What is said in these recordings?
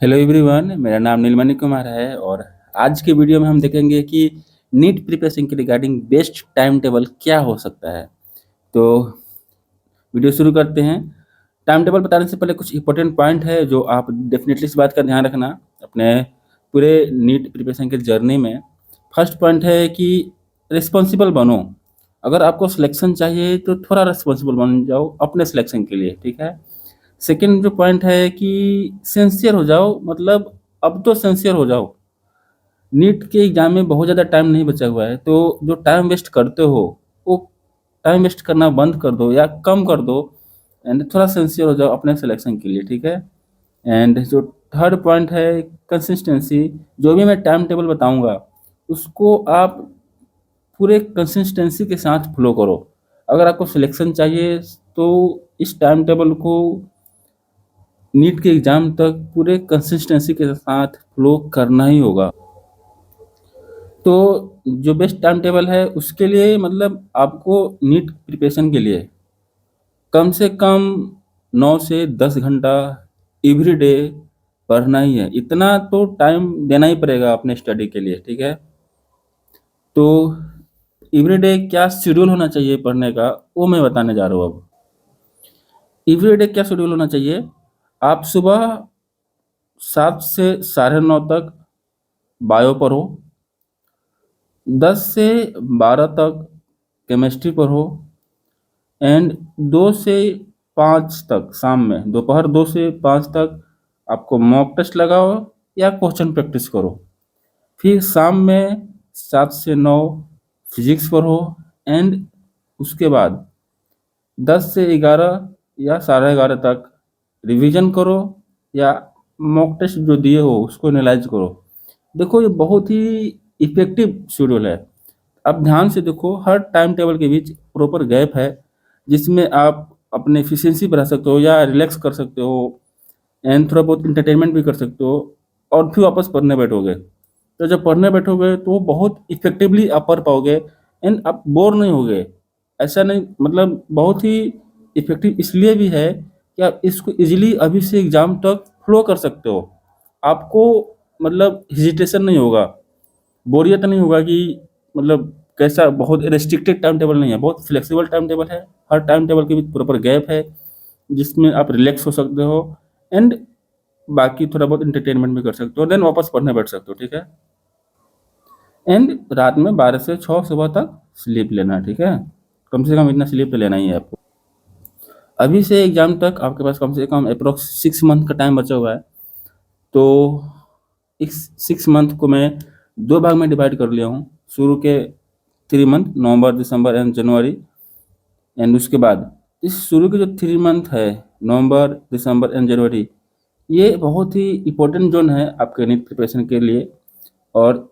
Hello everyone, मेरा नाम नीलमणि कुमार है और आज के वीडियो में हम देखेंगे कि नीट प्रिपरेशन के रिगार्डिंग बेस्ट टाइम टेबल क्या हो सकता है। तो वीडियो शुरू करते हैं। टाइम टेबल बताने से पहले कुछ इंपॉर्टेंट पॉइंट है जो आप डेफिनेटली इस बात का ध्यान रखना अपने पूरे नीट प्रिपरेशन के जर्नी में। फर्स्ट पॉइंट है कि रिस्पॉन्सिबल बनो। अगर आपको सिलेक्शन चाहिए तो थोड़ा रिस्पॉन्सिबल बन जाओ अपने सिलेक्शन के लिए, ठीक है। सेकंड जो पॉइंट है कि सिंसियर हो जाओ, मतलब अब तो सिंसियर हो जाओ। नीट के एग्जाम में बहुत ज़्यादा टाइम नहीं बचा हुआ है, तो जो टाइम वेस्ट करते हो वो टाइम वेस्ट करना बंद कर दो या कम कर दो एंड थोड़ा सिंसियर हो जाओ अपने सिलेक्शन के लिए, ठीक है। एंड जो थर्ड पॉइंट है कंसिस्टेंसी। जो भी मैं टाइम टेबल बताऊंगा उसको आप पूरे कंसिस्टेंसी के साथ फॉलो करो। अगर आपको सिलेक्शन चाहिए तो इस टाइम टेबल को नीट के एग्ज़ाम तक पूरे कंसिस्टेंसी के साथ फ्लो करना ही होगा। तो जो बेस्ट टाइम टेबल है उसके लिए मतलब आपको नीट प्रिपरेशन के लिए कम से कम 9 से 10 घंटा एवरी डे पढ़ना ही है। इतना तो टाइम देना ही पड़ेगा अपने स्टडी के लिए, ठीक है। तो एवरी डे क्या शेड्यूल होना चाहिए पढ़ने का वो मैं बताने जा रहा हूँ अब। एवरी डे क्या शेड्यूल होना चाहिए? आप सुबह 7 से साढ़े 9 तक बायो पढ़ो, 10 से 12 तक केमिस्ट्री पढ़ो एंड 2 से 5 तक शाम में, दोपहर 2 से 5 तक आपको मॉक टेस्ट लगाओ या क्वेश्चन प्रैक्टिस करो। फिर शाम में 7 से 9 फिजिक्स पढ़ो एंड उसके बाद 10 से 11 या साढ़े 11 तक रिवीजन करो या मॉक टेस्ट जो दिए हो उसको एनालाइज करो। देखो ये बहुत ही इफेक्टिव शेड्यूल है। आप ध्यान से देखो, हर टाइम टेबल के बीच प्रॉपर गैप है जिसमें आप अपने एफिशिएंसी बढ़ा सकते हो या रिलैक्स कर सकते हो एंड थोड़ा बहुत इंटरटेनमेंट भी कर सकते हो और फिर वापस पढ़ने बैठोगे। तो जब पढ़ने बैठोगे तो बहुत इफेक्टिवली आप पढ़ पाओगे एंड आप बोर नहीं होगे। ऐसा नहीं, मतलब बहुत ही इफेक्टिव इसलिए भी है कि आप इसको इजीली अभी से एग्जाम तक फ्लो कर सकते हो। आपको मतलब हेजिटेशन नहीं होगा, बोरियत नहीं होगा कि मतलब कैसा, बहुत रिस्ट्रिक्टेड टाइम टेबल नहीं है, बहुत फ्लेक्सिबल टाइम टेबल है। हर टाइम टेबल के बीच प्रॉपर गैप है जिसमें आप रिलैक्स हो सकते हो एंड बाकी थोड़ा बहुत इंटरटेनमेंट भी कर सकते हो, देन वापस पढ़ने बैठ सकते हो, ठीक है। एंड रात में 12 से 6 सुबह तक स्लीप लेना, ठीक है। कम से कम इतना स्लीप तो लेना ही है आपको। अभी से एग्जाम तक आपके पास कम से कम अप्रोक्स 6 मंथ का टाइम बचा हुआ है। तो इस 6 मंथ को मैं 2 भाग में डिवाइड कर लिया हूँ। शुरू के 3 month November December and January and उसके बाद इस शुरू के जो 3 मंथ है नवंबर दिसंबर एंड जनवरी, ये बहुत ही इम्पोर्टेंट जोन है आपके नीट प्रिपरेशन के लिए। और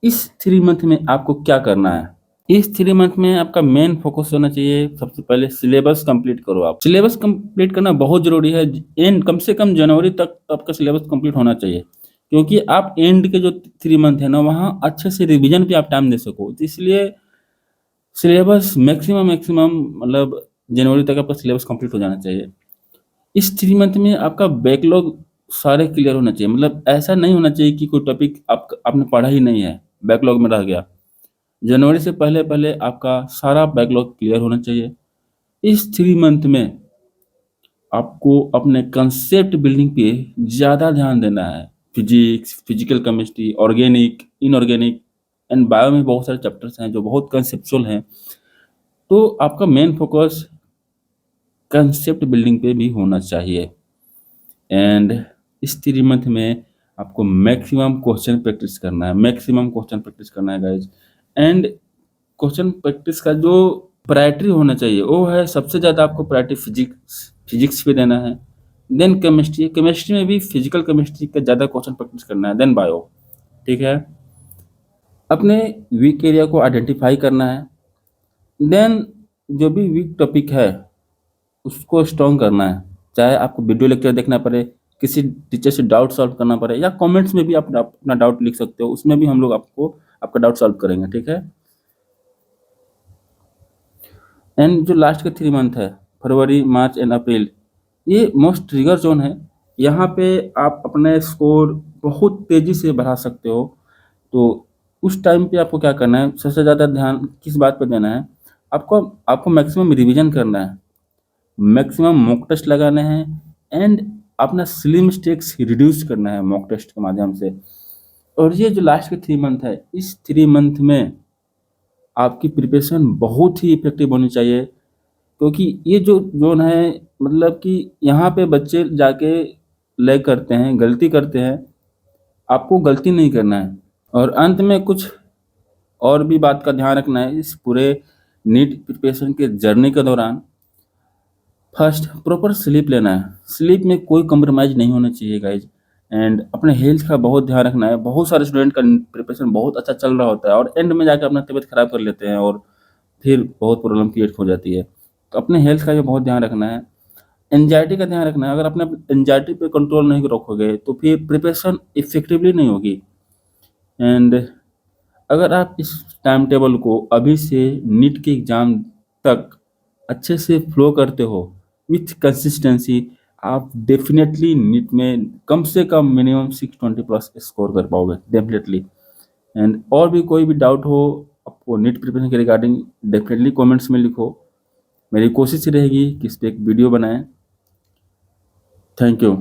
इस 3 मंथ में आपको क्या करना है? इस 3 मंथ में आपका मेन फोकस होना चाहिए, सबसे पहले सिलेबस कंप्लीट करो। आप सिलेबस कंप्लीट करना बहुत जरूरी है। एंड कम से कम जनवरी तक आपका सिलेबस कंप्लीट होना चाहिए, क्योंकि आप एंड के जो 3 मंथ है ना वहाँ अच्छे से रिवीजन पे आप टाइम दे सको। तो इसलिए सिलेबस मैक्सिमम मैक्सिमम मतलब जनवरी तक आपका सिलेबस कंप्लीट हो जाना चाहिए। इस 3 मंथ में आपका बैकलॉग सारे क्लियर होना चाहिए, मतलब ऐसा नहीं होना चाहिए कि कोई टॉपिक आपने पढ़ा ही नहीं है, बैकलॉग में रह गया। जनवरी से पहले पहले आपका सारा बैकलॉग क्लियर होना चाहिए। इस 3 मंथ में आपको अपने कंसेप्ट बिल्डिंग पे ज़्यादा ध्यान देना है। Physics, physical chemistry, organic, inorganic and bio में बहुत सारे चैप्टर्स हैं जो बहुत कंसेप्चुअल हैं। तो आपका मेन फोकस कंसेप्ट बिल्डिंग पे भी होना चाहिए। एंड इस 3 मंथ में आपको मैक्सिमम क्वेश्चन प्रैक्टिस करना है, मैक्सिमम क्वेश्चन प्रैक्टिस करना है गाइज। एंड क्वेश्चन प्रैक्टिस का जो प्रायोरिटी होना चाहिए वो है, सबसे ज़्यादा आपको प्रायोरिटी फिजिक्स पे देना है, देन केमिस्ट्री। केमिस्ट्री में भी फिजिकल केमिस्ट्री का ज़्यादा क्वेश्चन प्रैक्टिस करना है, देन बायो, ठीक है। अपने वीक एरिया को आइडेंटिफाई करना है, देन जो भी वीक टॉपिक है उसको स्ट्रॉन्ग करना है। चाहे आपको वीडियो लेक्चर देखना पड़े, किसी टीचर से डाउट सॉल्व करना पड़े या कमेंट्स में भी आप अपना डाउट लिख सकते हो, उसमें भी हम लोग आपको आपका डाउट सॉल्व करेंगे, ठीक है। एंड जो लास्ट के 3 मंथ है फरवरी मार्च एंड अप्रैल, ये मोस्ट ट्रिगर जोन है। यहाँ पे आप अपने स्कोर बहुत तेज़ी से बढ़ा सकते हो। तो उस टाइम पे आपको क्या करना है, सबसे ज़्यादा ध्यान किस बात पे देना है, आपको आपको मैक्सिमम रिवीजन करना है, मैक्सिमम मॉक टेस्ट लगाने हैं एंड अपना सिली मिस्टेक्स रिड्यूस करना है मॉक टेस्ट के माध्यम से। और ये जो लास्ट के 3 मंथ है, इस 3 मंथ में आपकी प्रिपरेशन बहुत ही इफ़ेक्टिव होनी चाहिए, क्योंकि ये जो ज़ोन है, मतलब कि यहाँ पे बच्चे जाके लैग करते हैं, गलती करते हैं, आपको गलती नहीं करना है। और अंत में कुछ और भी बात का ध्यान रखना है इस पूरे नीट प्रिपरेशन के जर्नी के दौरान। फर्स्ट, प्रॉपर स्लीप लेना है, स्लीप में कोई कॉम्प्रोमाइज़ नहीं होना चाहिए गाइज़। एंड अपने हेल्थ का बहुत ध्यान रखना है। बहुत सारे स्टूडेंट का प्रिपरेशन बहुत अच्छा चल रहा होता है और एंड में जाके अपना तबीयत खराब कर लेते हैं और फिर बहुत प्रॉब्लम क्रिएट हो जाती है। तो अपने हेल्थ का भी बहुत ध्यान रखना है। एंग्जायटी का ध्यान रखना है, अगर अपने एंग्जायटी पे कंट्रोल नहीं रखोगे तो फिर प्रिपरेशन इफ़ेक्टिवली नहीं होगी। एंड अगर आप इस टाइम टेबल को अभी से नीट के एग्ज़ाम तक अच्छे से फ्लो करते हो विथ कंसिस्टेंसी, आप डेफ़िनेटली नीट में कम से कम मिनिमम 620 प्लस स्कोर कर पाओगे डेफ़िनेटली। एंड और भी कोई भी डाउट हो आपको नीट प्रिपरेशन के रिगार्डिंग, डेफ़िनेटली कमेंट्स में लिखो। मेरी कोशिश रहेगी कि इस पे एक वीडियो बनाएँ। Thank you.